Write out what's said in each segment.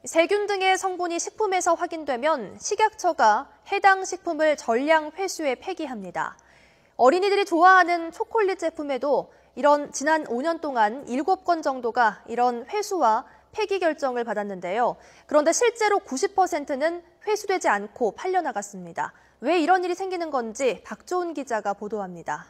세균 등의 성분이 식품에서 확인되면 식약처가 해당 식품을 전량 회수해 폐기합니다. 어린이들이 좋아하는 초콜릿 제품에도 지난 5년 동안 7건 정도가 이런 회수와 폐기 결정을 받았는데요. 그런데 실제로 90%는 회수되지 않고 팔려나갔습니다. 왜 이런 일이 생기는 건지 박조은 기자가 보도합니다.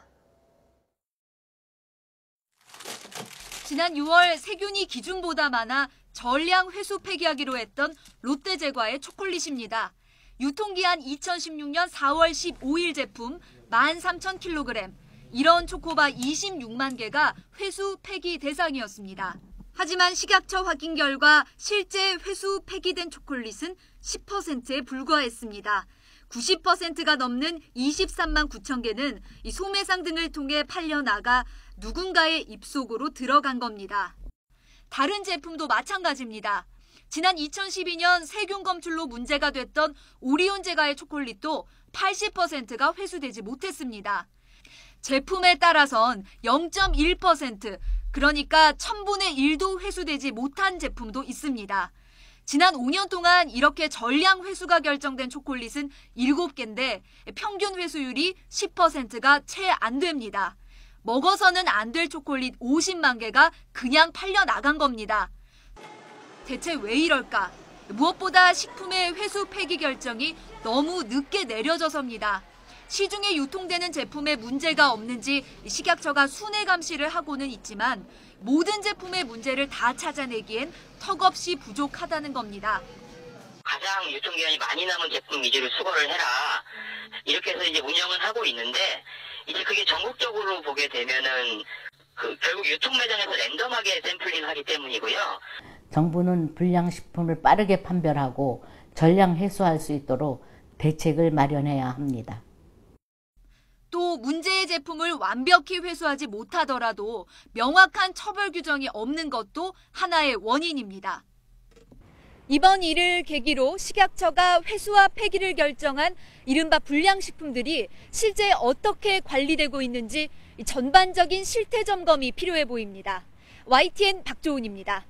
지난 6월 세균이 기준보다 많아 전량 회수 폐기하기로 했던 롯데제과의 초콜릿입니다. 유통기한 2016년 4월 15일 제품 13,000kg. 이런 초코바 26만 개가 회수 폐기 대상이었습니다. 하지만 식약처 확인 결과 실제 회수 폐기된 초콜릿은 10%에 불과했습니다. 90%가 넘는 23만 9천 개는 소매상 등을 통해 팔려나가 누군가의 입속으로 들어간 겁니다. 다른 제품도 마찬가지입니다. 지난 2012년 세균 검출로 문제가 됐던 오리온 제과의 초콜릿도 80%가 회수되지 못했습니다. 제품에 따라선 0.1%, 그러니까 1000분의 1도 회수되지 못한 제품도 있습니다. 지난 5년 동안 이렇게 전량 회수가 결정된 초콜릿은 7개인데 평균 회수율이 10%가 채 안 됩니다. 먹어서는 안 될 초콜릿 50만 개가 그냥 팔려나간 겁니다. 대체 왜 이럴까? 무엇보다 식품의 회수 폐기 결정이 너무 늦게 내려져서입니다. 시중에 유통되는 제품에 문제가 없는지 식약처가 순회 감시를 하고는 있지만 모든 제품의 문제를 다 찾아내기엔 턱없이 부족하다는 겁니다. 가장 유통기한이 많이 남은 제품 위주로 수거를 해라. 이렇게 해서 이제 운영은 하고 있는데 이제 그게 전국적으로 보게 되면은 결국 유통 매장에서 랜덤하게 샘플링 하기 때문이고요. 정부는 불량식품을 빠르게 판별하고 전량 회수할 수 있도록 대책을 마련해야 합니다. 또 문제의 제품을 완벽히 회수하지 못하더라도 명확한 처벌 규정이 없는 것도 하나의 원인입니다. 이번 일을 계기로 식약처가 회수와 폐기를 결정한 이른바 불량식품들이 실제 어떻게 관리되고 있는지 전반적인 실태 점검이 필요해 보입니다. YTN 박조은입니다.